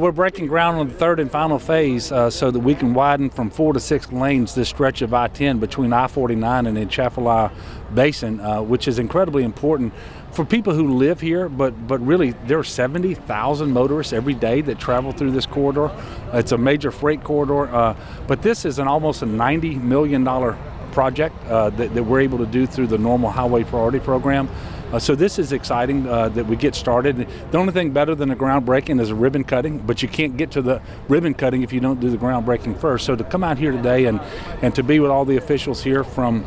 We're breaking ground on the third and final phase so that we can widen from 4 to 6 lanes this stretch of I-10 between I-49 and the Atchafalaya Basin, which is incredibly important for people who live here, but really there are 70,000 motorists every day that travel through this corridor. It's a major freight corridor, but this is almost a $90 million project that we're able to do through the normal Highway Priority Program. So this is exciting that we get started. The only thing better than the groundbreaking is a ribbon cutting, but you can't get to the ribbon cutting if you don't do the groundbreaking first. So to come out here today and to be with all the officials here from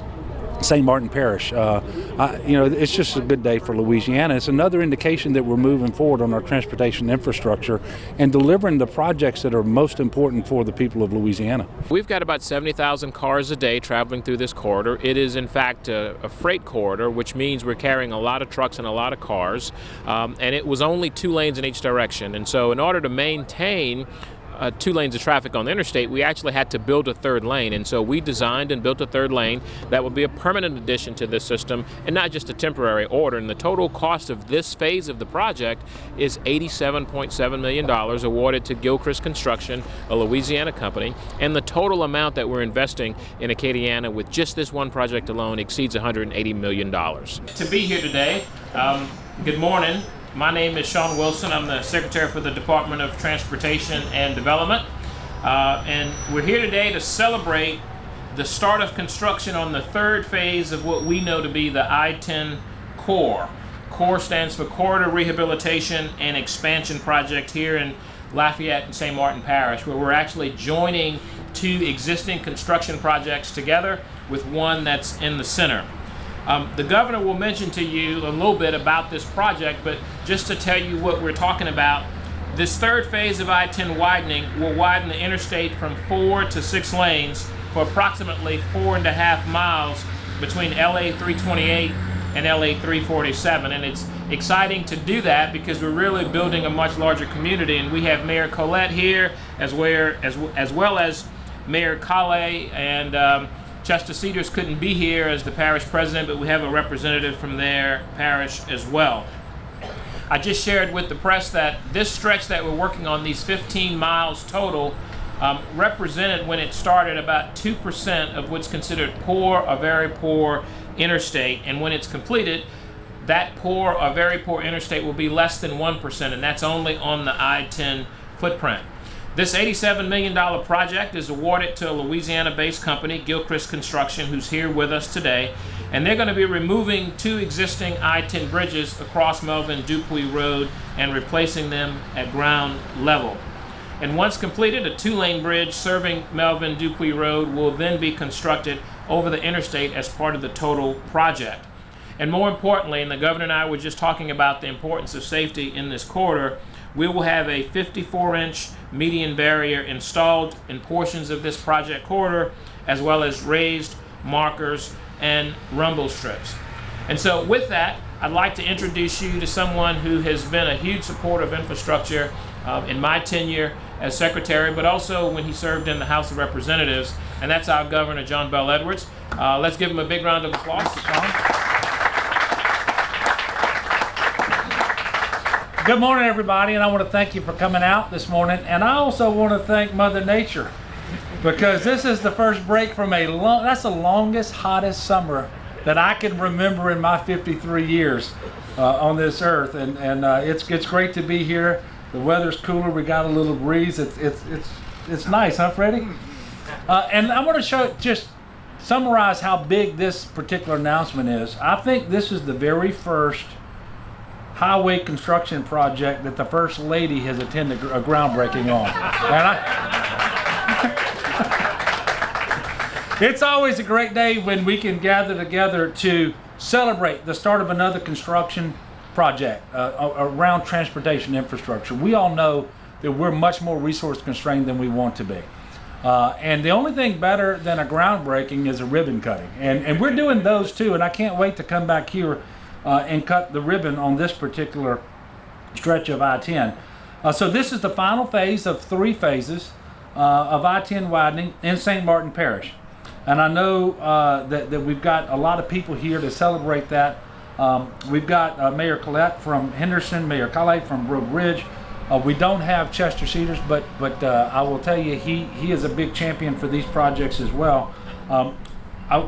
St. Martin Parish, it's just a good day for Louisiana. It's another indication that we're moving forward on our transportation infrastructure and delivering the projects that are most important for the people of Louisiana. We've got about 70,000 cars a day traveling through this corridor. It is in fact a freight corridor, which means we're carrying a lot of trucks and a lot of cars, and it was only 2 lanes in each direction. And so in order to maintain 2 lanes of traffic on the interstate, we actually had to build a 3rd lane, and so we designed and built a 3rd lane that would be a permanent addition to this system and not just a temporary order. And the total cost of this phase of the project is $87.7 million awarded to Gilchrist Construction, a Louisiana company, and the total amount that we're investing in Acadiana with just this one project alone exceeds $180 million. To be here today, good morning. My name is Shawn Wilson. I'm the Secretary for the Department of Transportation and Development. And we're here today to celebrate the start of construction on the 3rd phase of what we know to be the I-10 CORE. CORE stands for Corridor Rehabilitation and Expansion Project here in Lafayette and St. Martin Parish, where we're actually joining 2 existing construction projects together with one that's in the center. The governor will mention to you a little bit about this project, but just to tell you what we're talking about, this 3rd phase of I-10 widening will widen the interstate from 4 to 6 lanes for approximately 4.5 miles between LA 328 and LA 347. And it's exciting to do that because we're really building a much larger community. And we have Mayor Collette here as well as Mayor Kale, and Chester Cedars couldn't be here as the parish president, but we have a representative from their parish as well. I just shared with the press that this stretch that we're working on, these 15 miles total, represented when it started about 2% of what's considered poor or very poor interstate. And when it's completed, that poor or very poor interstate will be less than 1%, and that's only on the I-10 footprint. This $87 million project is awarded to a Louisiana-based company, Gilchrist Construction, who's here with us today, and they're going to be removing 2 existing I-10 bridges across Melvin-Dupuy Road and replacing them at ground level. And once completed, a 2-lane bridge serving Melvin-Dupuy Road will then be constructed over the interstate as part of the total project. And more importantly, and the governor and I were just talking about the importance of safety in this corridor, we will have a 54-inch median barrier installed in portions of this project corridor, as well as raised markers and rumble strips. And so with that, I'd like to introduce you to someone who has been a huge supporter of infrastructure in my tenure as Secretary, but also when he served in the House of Representatives, and that's our Governor, John Bel Edwards. Let's give him a big round of applause. Good morning, everybody, and I want to thank you for coming out this morning. And I also want to thank Mother Nature, because this is the first break from that's the longest, hottest summer that I can remember in my 53 years on this earth. And it's great to be here. The weather's cooler. We got a little breeze. It's nice, huh, Freddie? And I want to just summarize how big this particular announcement is. I think this is the very first highway construction project that the First Lady has attended a groundbreaking on. And it's always a great day when we can gather together to celebrate the start of another construction project around transportation infrastructure. We all know that we're much more resource constrained than we want to be. And the only thing better than a groundbreaking is a ribbon cutting. And we're doing those too, and I can't wait to come back here and cut the ribbon on this particular stretch of I-10. So this is the final phase of 3 phases of I-10 widening in St. Martin Parish. And I know that we've got a lot of people here to celebrate that. We've got Mayor Collette from Henderson, Mayor Kale from Road Ridge, We don't have Chester Cedars, but I will tell you, he is a big champion for these projects as well.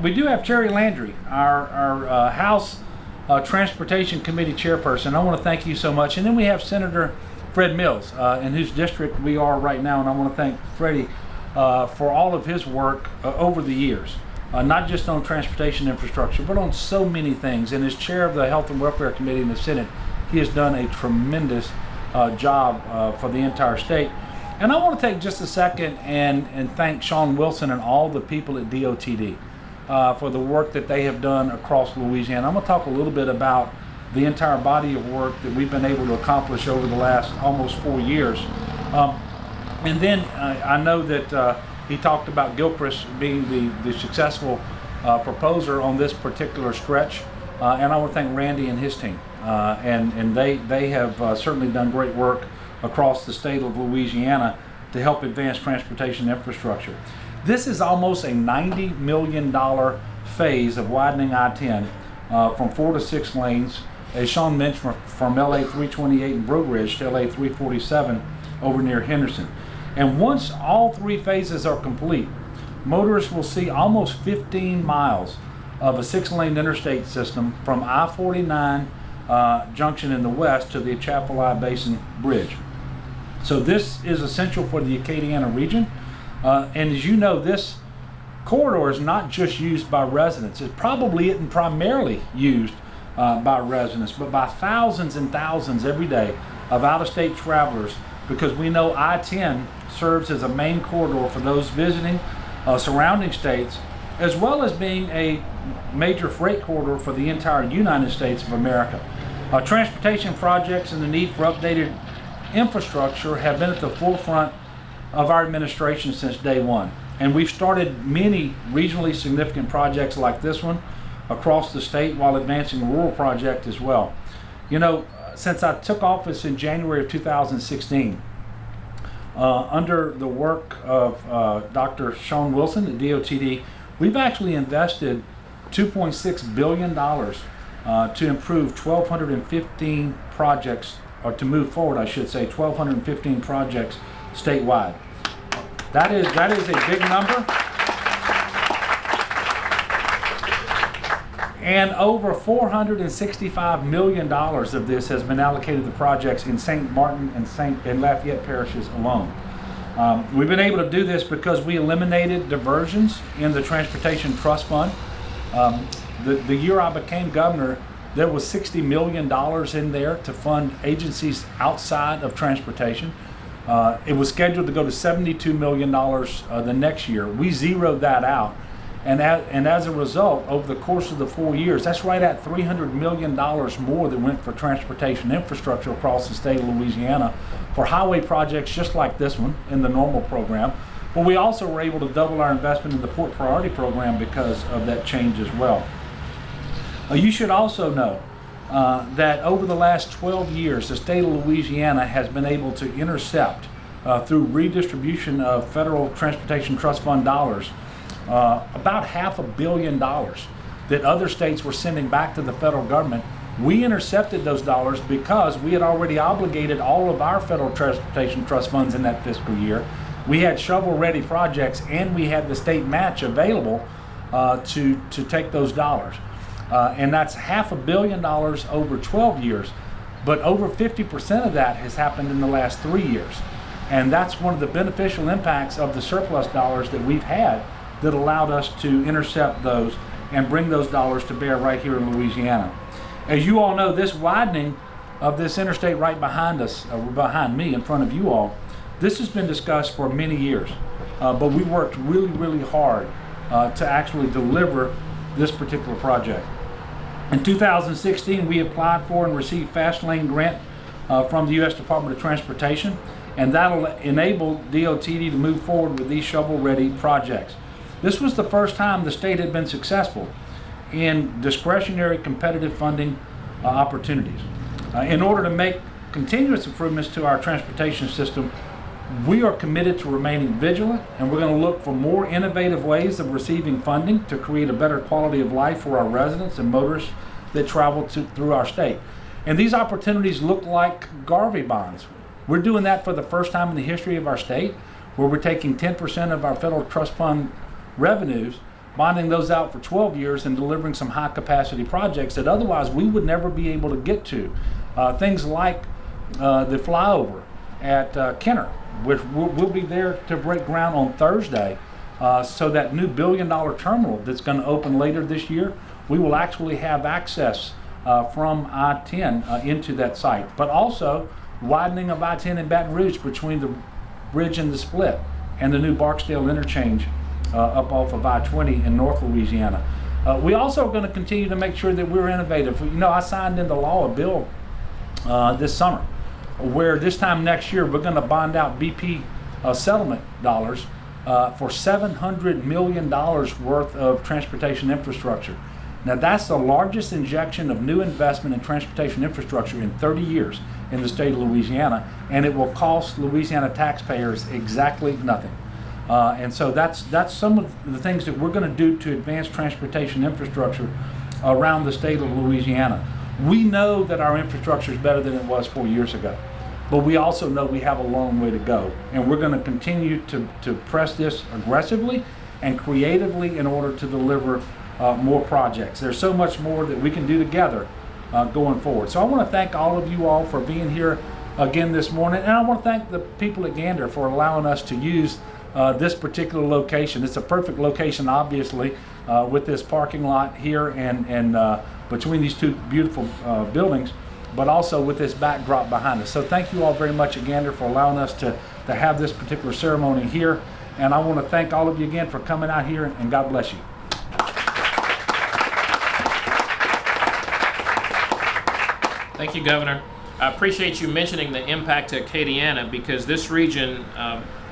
We do have Cherry Landry, our House Transportation Committee chairperson. I want to thank you so much. And then we have Senator Fred Mills, in whose district we are right now, and I want to thank Freddie for all of his work over the years, not just on transportation infrastructure, but on so many things. And as chair of the Health and Welfare Committee in the Senate, he has done a tremendous job for the entire state. And I want to take just a second and thank Shawn Wilson and all the people at DOTD for the work that they have done across Louisiana. I'm going to talk a little bit about the entire body of work that we've been able to accomplish over the last almost 4 years. And then I know that he talked about Gilchrist being the successful proposer on this particular stretch. And I want to thank Randy and his team. And they have certainly done great work across the state of Louisiana to help advance transportation infrastructure. This is almost a $90 million phase of widening I-10 from 4 to 6 lanes, as Shawn mentioned, from LA 328 in Breaux Ridge to LA 347 over near Henderson. And once all 3 phases are complete, motorists will see almost 15 miles of a 6-lane interstate system from I-49 junction in the west to the Atchafalaya Basin Bridge. So this is essential for the Acadiana region. And as you know, this corridor is not just used by residents. It probably isn't primarily used by residents, but by thousands and thousands every day of out-of-state travelers, because we know I-10 serves as a main corridor for those visiting surrounding states, as well as being a major freight corridor for the entire United States of America. Transportation projects and the need for updated infrastructure have been at the forefront of our administration since day one. And we've started many regionally significant projects like this one across the state, while advancing a rural project as well. You know, since I took office in January of 2016, under the work of Dr. Shawn Wilson at DOTD, we've actually invested $2.6 billion to improve 1,215 projects, or to move forward, I should say, 1,215 projects statewide. That is a big number. And over $465 million of this has been allocated to projects in St. Martin and Lafayette parishes alone. We've been able to do this because we eliminated diversions in the Transportation Trust Fund. The year I became governor, there was $60 million in there to fund agencies outside of transportation. It was scheduled to go to $72 million the next year. We zeroed that out. And as a result, over the course of the 4 years, that's right at $300 million more that went for transportation infrastructure across the state of Louisiana for highway projects just like this one in the normal program. But we also were able to double our investment in the Port Priority Program because of that change as well. You should also know that over the last 12 years, the state of Louisiana has been able to intercept, through redistribution of federal Transportation Trust Fund dollars, about $500 million that other states were sending back to the federal government. We intercepted those dollars because we had already obligated all of our federal transportation trust funds in that fiscal year. We had shovel-ready projects, and we had the state match available to take those dollars. And that's $500 million over 12 years, but over 50% of that has happened in the last 3 years. And that's one of the beneficial impacts of the surplus dollars that we've had that allowed us to intercept those and bring those dollars to bear right here in Louisiana. As you all know, this widening of this interstate right behind us, behind me, in front of you all, this has been discussed for many years, but we worked really, really hard to actually deliver this particular project. In 2016, we applied for and received Fast Lane grant from the U.S. Department of Transportation, and that'll enable DOTD to move forward with these shovel-ready projects. This was the first time the state had been successful in discretionary competitive funding opportunities. In order to make continuous improvements to our transportation system, we are committed to remaining vigilant, and we're going to look for more innovative ways of receiving funding to create a better quality of life for our residents and motorists that travel through our state. And these opportunities look like Garvey bonds. We're doing that for the first time in the history of our state, where we're taking 10% of our federal trust fund revenues, bonding those out for 12 years and delivering some high capacity projects that otherwise we would never be able to get to. Things like the flyover at Kenner, which we'll be there to break ground on Thursday. So that new $1 billion terminal that's going to open later this year, we will actually have access from I-10 into that site. But also widening of I-10 in Baton Rouge between the bridge and the split, and the new Barksdale interchange up off of I-20 in North Louisiana. We also are going to continue to make sure that we're innovative. You know, I signed into law a bill this summer where this time next year we're going to bond out BP settlement dollars for $700 million worth of transportation infrastructure. Now that's the largest injection of new investment in transportation infrastructure in 30 years in the state of Louisiana, and it will cost Louisiana taxpayers exactly nothing. And so that's some of the things that we're going to do to advance transportation infrastructure around the state of Louisiana. We know that our infrastructure is better than it was 4 years ago, but we also know we have a long way to go, and we're going to continue to press this aggressively and creatively in order to deliver more projects. There's so much more that we can do together going forward. So I want to thank all of you all for being here again this morning, and I want to thank the people at Gander for allowing us to use this particular location. It's a perfect location, obviously, with this parking lot here and between these two beautiful buildings, but also with this backdrop behind us. So thank you all very much at Gander for allowing us to have this particular ceremony here. And I want to thank all of you again for coming out here, and God bless you. Thank you, Governor. I appreciate you mentioning the impact to Acadiana, because this region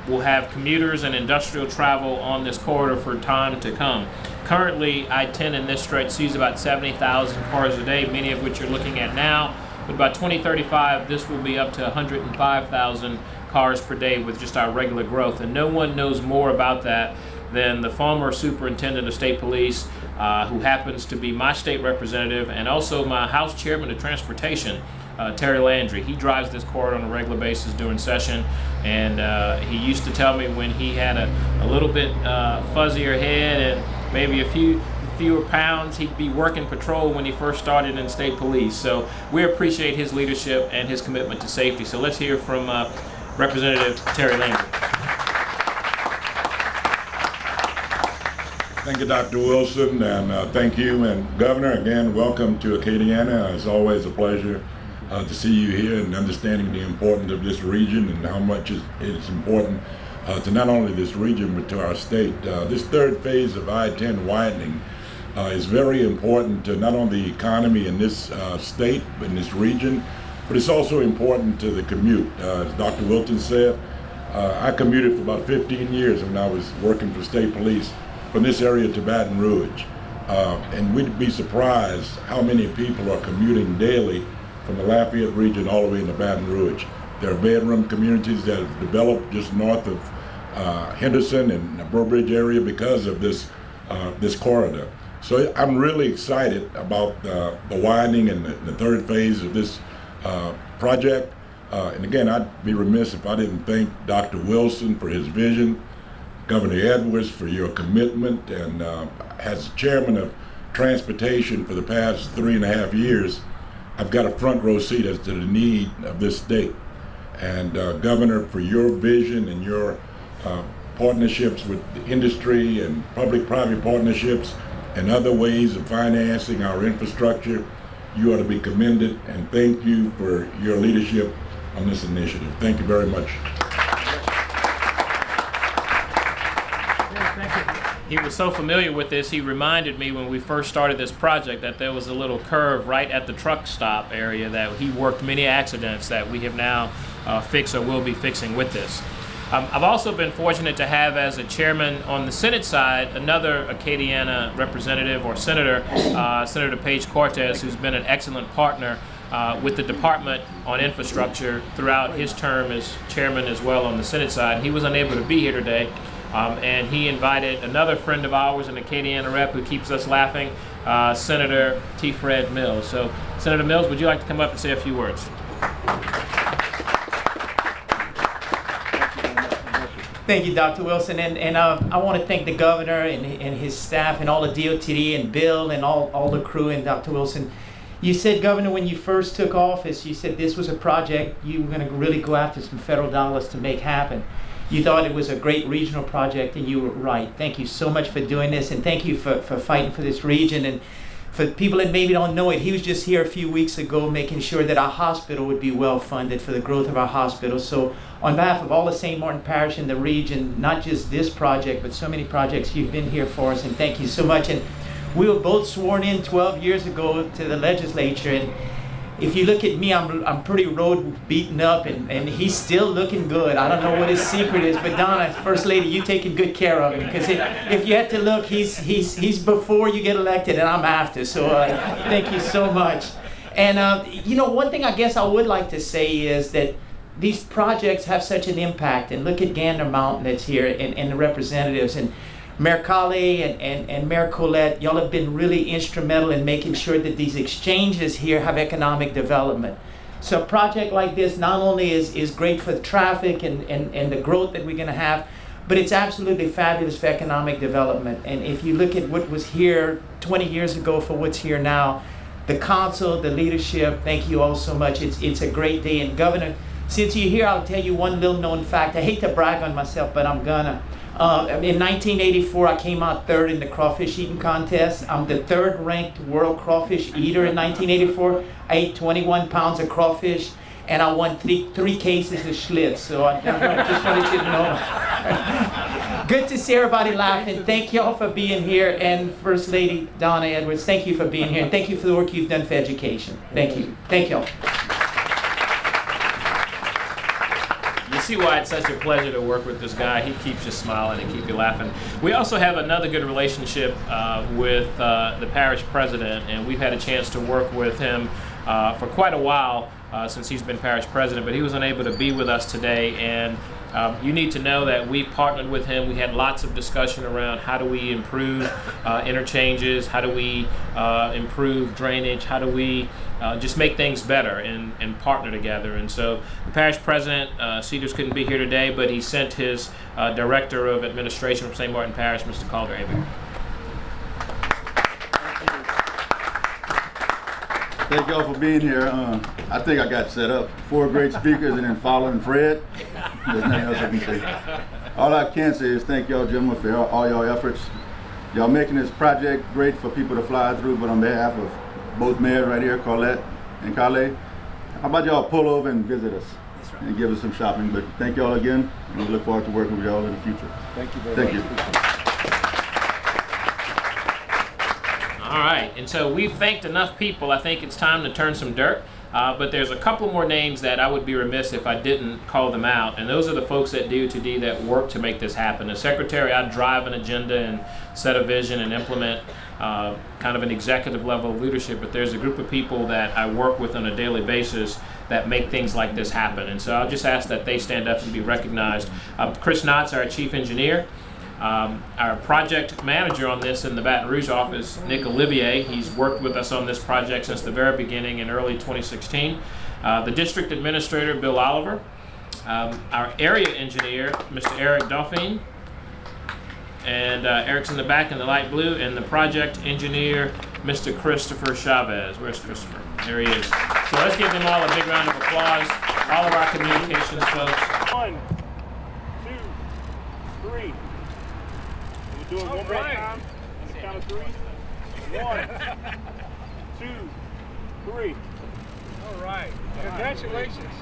will have commuters and industrial travel on this corridor for time to come. Currently, I-10 in this stretch sees about 70,000 cars a day, many of which you're looking at now. But by 2035, this will be up to 105,000 cars per day with just our regular growth. And no one knows more about that than the former superintendent of state police, who happens to be my state representative and also my House chairman of transportation, Terry Landry. He drives this corridor on a regular basis during session, and he used to tell me when he had a little bit fuzzier head and maybe fewer pounds, he'd be working patrol when he first started in state police. So we appreciate his leadership and his commitment to safety. So let's hear from Representative Terry Landry. Thank you, Dr. Wilson, and thank you. And Governor, again, welcome to Acadiana. It's always a pleasure to see you here and understanding the importance of this region and how much it's important to not only this region but to our state. This third phase of I-10 widening is very important to not only the economy in this state but in this region, but it's also important to the commute. As Dr. Wilson said, I commuted for about 15 years when I was working for state police from this area to Baton Rouge. And we'd be surprised how many people are commuting daily from the Lafayette region all the way into Baton Rouge. There are bedroom communities that have developed just north of Henderson and the Burbridge area because of this corridor. So I'm really excited about the widening and the third phase of this project. And again, I'd be remiss if I didn't thank Dr. Wilson for his vision, Governor Edwards for your commitment, and as chairman of transportation for the past 3.5 years, I've got a front row seat as to the need of this state. And Governor, for your vision and your partnerships with the industry and public-private partnerships and other ways of financing our infrastructure, you ought to be commended, and thank you for your leadership on this initiative. Thank you very much. He was so familiar with this, he reminded me when we first started this project that there was a little curve right at the truck stop area that he worked many accidents that we have now fixed or will be fixing with this. I've also been fortunate to have as a chairman on the Senate side another Acadiana representative or senator, Senator Page Cortez, who's been an excellent partner with the Department on Infrastructure throughout his term as chairman as well on the Senate side. He was unable to be here today. And he invited another friend of ours, an Acadiana rep who keeps us laughing, Senator T. Fred Mills. So, Senator Mills, would you like to come up and say a few words? Thank you, Dr. Wilson. And I want to thank the governor and his staff and all the DOTD and Bill and all the crew and Dr. Wilson. You said, Governor, when you first took office, you said this was a project you were going to really go after some federal dollars to make happen. You thought it was a great regional project, and you were right. Thank you so much for doing this, and thank you for fighting for this region. And for people that maybe don't know it, he was just here a few weeks ago making sure that our hospital would be well funded for the growth of our hospital. So on behalf of all the St. Martin Parish in the region, not just this project, but so many projects, you've been here for us, and thank you so much. And we were both sworn in 12 years ago to the legislature, and if you look at me, I'm pretty road beaten up, and he's still looking good. I don't know what his secret is, but Donna, First Lady, you taking good care of him, because if you had to look, he's before you get elected, and I'm after. So thank you so much. And you know, one thing I guess I would like to say is that these projects have such an impact. And look at Gander Mountain that's here, and the representatives, and Mayor Kale and Mayor Colette, y'all have been really instrumental in making sure that these exchanges here have economic development. So a project like this not only is great for the traffic and the growth that we're going to have, but it's absolutely fabulous for economic development. And if you look at what was here 20 years ago for what's here now, the council, the leadership, thank you all so much. It's a great day. And Governor, since you're here, I'll tell you one little known fact. I hate to brag on myself, but I'm gonna. In 1984, I came out third in the crawfish eating contest. I'm the third ranked world crawfish eater in 1984. I ate 21 pounds of crawfish, and I won three cases of Schlitz. So I just wanted you to know. Good to see everybody laughing. Thank you all for being here. And First Lady Donna Edwards, thank you for being here. And thank you for the work you've done for education. Thank you. Thank you all. See why it's such a pleasure to work with this guy. He keeps you smiling and keep you laughing. We also have another good relationship with the parish president, and we've had a chance to work with him for quite a while since he's been parish president, but he was unable to be with us today. And you need to know that we partnered with him. We had lots of discussion around how do we improve interchanges, how do we improve drainage, how do we just make things better and partner together. And so the parish president, Cedars, couldn't be here today, but he sent his director of administration from St. Martin Parish, Mr. Calder Avery. Thank y'all for being here. I think I got set up. 4 great speakers and then following Fred. There's nothing else I can say. All I can say is thank y'all, gentlemen, for all y'all efforts. Y'all making this project great for people to fly through, but on behalf of both mayors right here, Colette and Kale, how about y'all pull over and visit us and give us some shopping. But thank y'all again, and we look forward to working with y'all in the future. Thank you very much. Thank you. All right, and so we've thanked enough people. I think it's time to turn some dirt. But there's a couple more names that I would be remiss if I didn't call them out, and those are the folks at DOTD that work to make this happen. As secretary, I drive an agenda and set a vision and implement kind of an executive level of leadership, but there's a group of people that I work with on a daily basis that make things like this happen. And so I'll just ask that they stand up and be recognized. Chris Knotts, our chief engineer. Our project manager on this in the Baton Rouge office, Nick Olivier, he's worked with us on this project since the very beginning in early 2016. The district administrator, Bill Oliver. Our area engineer, Mr. Eric Dauphine. And Eric's in the back in the light blue. And the project engineer, Mr. Christopher Chavez. Where's Christopher? There he is. So let's give them all a big round of applause. All of our communications folks. 1, 2, 3. Do it one more time on the count of 3. 1, 2, 3. All right. Congratulations.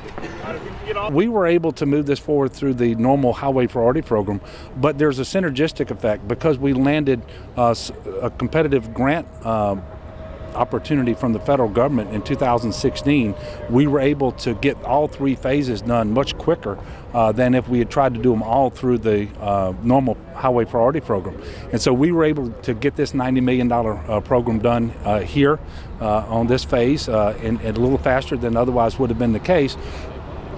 We were able to move this forward through the normal highway priority program, but there's a synergistic effect because we landed a competitive grant opportunity from the federal government in 2016. We were able to get all 3 phases done much quicker than if we had tried to do them all through the normal highway priority program. And so we were able to get this $90 million program done here on this phase and a little faster than otherwise would have been the case.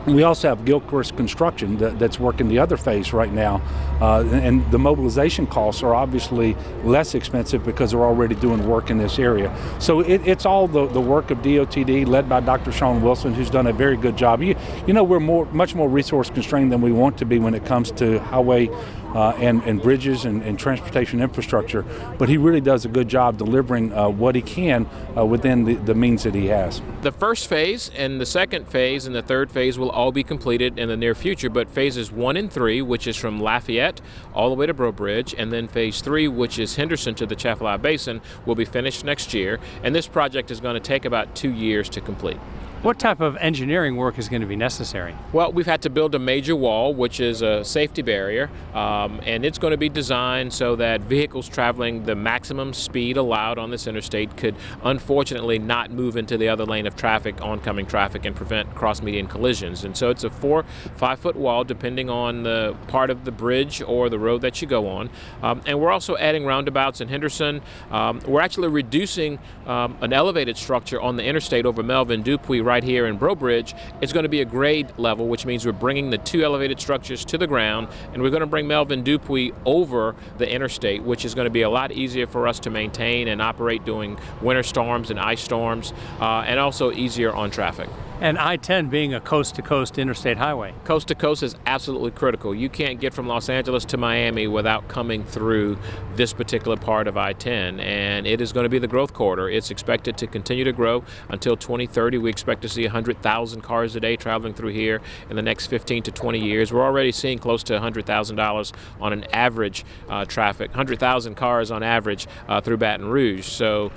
We also have Gilchrist Construction that's working the other phase right now, and the mobilization costs are obviously less expensive because they're already doing work in this area. So it's all the work of DOTD, led by Dr. SHAWN Wilson, who's done a very good job. You know, we're much more resource constrained than we want to be when it comes to highway and bridges and transportation infrastructure, but he really does a good job delivering what he can within the means that he has. The first phase and the second phase and the third phase will all be completed in the near future, but phases 1 and 3, which is from Lafayette all the way to Breaux Bridge, and then phase 3, which is Henderson to the Atchafalaya Basin, will be finished next year, and this project is going to take about 2 years to complete. What type of engineering work is going to be necessary? Well, we've had to build a major wall, which is a safety barrier, and it's going to be designed so that vehicles traveling the maximum speed allowed on this interstate could unfortunately not move into the other lane of traffic, oncoming traffic, and prevent cross-median collisions. And so it's a 4-5 foot wall depending on the part of the bridge or the road that you go on. And we're also adding roundabouts in Henderson. We're actually reducing an elevated structure on the interstate over Melvin Dupuy right here in Breaux Bridge. It's going to be a grade level, which means we're bringing the 2 elevated structures to the ground, and we're going to bring Melvin Dupuy over the interstate, which is going to be a lot easier for us to maintain and operate during winter storms and ice storms, and also easier on traffic. And I-10 being a coast-to-coast interstate highway. Coast-to-coast is absolutely critical. You can't get from Los Angeles to Miami without coming through this particular part of I-10, and it is going to be the growth corridor. It's expected to continue to grow until 2030. We expect to see 100,000 cars a day traveling through here in the next 15 to 20 years. We're already seeing close to $100,000 on an average traffic, 100,000 cars on average through Baton Rouge. So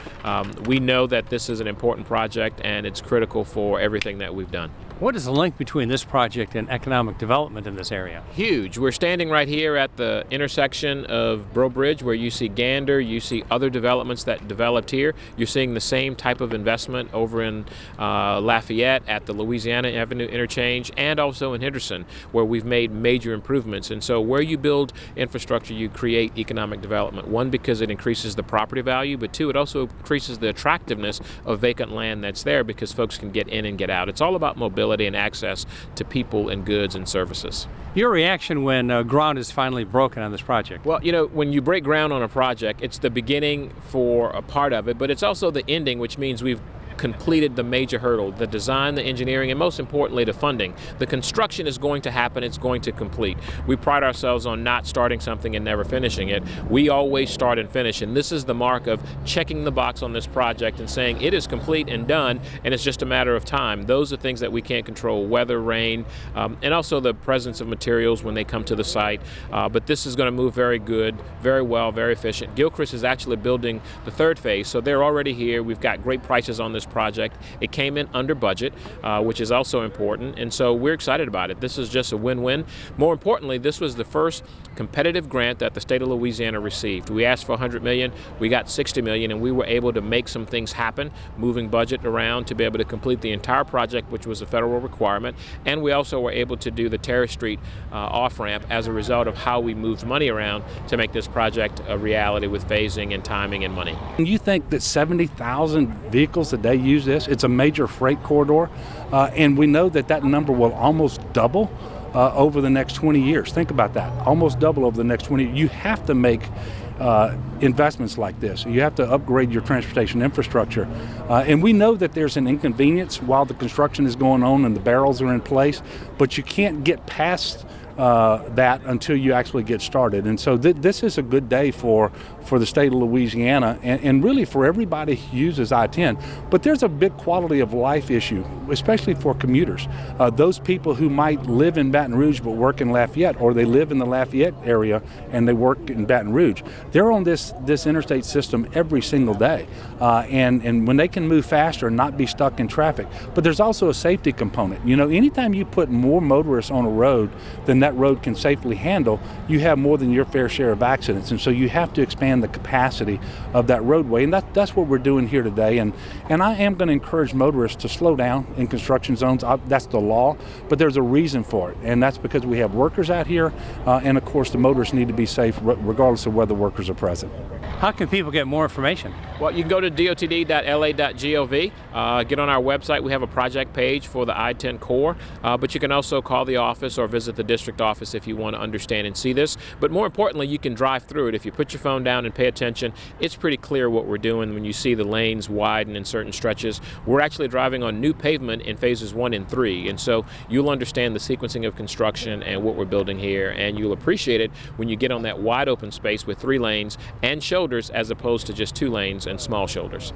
we know that this is an important project, and it's critical for everything that we've done. What is the link between this project and economic development in this area? Huge. We're standing right here at the intersection of Breaux Bridge, where you see Gander, you see other developments that developed here. You're seeing the same type of investment over in Lafayette at the Louisiana Avenue interchange, and also in Henderson, where we've made major improvements. And so where you build infrastructure, you create economic development. One, because it increases the property value, but two, it also increases the attractiveness of vacant land that's there because folks can get in and get out. It's all about mobility and access to people and goods and services. Your reaction when ground is finally broken on this project? Well, you know, when you break ground on a project, it's the beginning for a part of it, but it's also the ending, which means we've completed the major hurdle, the design, the engineering, and most importantly, the funding. The construction is going to happen, it's going to complete. We pride ourselves on not starting something and never finishing it. We always start and finish, and this is the mark of checking the box on this project and saying it is complete and done, and it's just a matter of time. Those are things that we can't control, weather, rain, and also the presence of materials when they come to the site. But this is going to move very good, very well, very efficient. Gilchrist is actually building the third phase, so they're already here. We've got great prices on this project. It came in under budget, which is also important, and so we're excited about it. This is just a win-win. More importantly, this was the first competitive grant that the state of Louisiana received. We asked for $100 million, we got $60 million, and we were able to make some things happen, moving budget around to be able to complete the entire project, which was a federal requirement, and we also were able to do the Terrace Street off-ramp as a result of how we moved money around to make this project a reality with phasing and timing and money. You think that 70,000 vehicles a day use this? It's a major freight corridor, and we know that that number will almost double over the next 20 years. Think about that, almost double over the next 20 years. You have to make investments like this. You have to upgrade your transportation infrastructure. And we know that there's an inconvenience while the construction is going on and the barrels are in place, but you can't get past that until you actually get started. And so this is a good day for the state of Louisiana and really for everybody who uses I-10. But there's a big quality of life issue, especially for commuters. Those people who might live in Baton Rouge but work in Lafayette, or they live in the Lafayette area and they work in Baton Rouge. They're on this interstate system every single day. And when they can move faster and not be stuck in traffic. But there's also a safety component. You know, anytime you put more motorists on a road than that road can safely handle, you have more than your fair share of accidents. And so you have to expand the capacity of that roadway, and that's what we're doing here today. And I am going to encourage motorists to slow down in construction zones. That's the law, but there's a reason for it, and that's because we have workers out here, and of course the motorists need to be safe regardless of whether workers are present. How can people get more information? Well, you can go to dotd.la.gov, get on our website. We have a project page for the I-10 core, but you can also call the office or visit the district office if you want to understand and see this. But more importantly, you can drive through it. If you put your phone down and pay attention, it's pretty clear what we're doing when you see the lanes widen in certain stretches. We're actually driving on new pavement in phases 1 and 3, and so you'll understand the sequencing of construction and what we're building here, and you'll appreciate it when you get on that wide open space with 3 lanes and shoulders as opposed to just 2 lanes and small shoulders.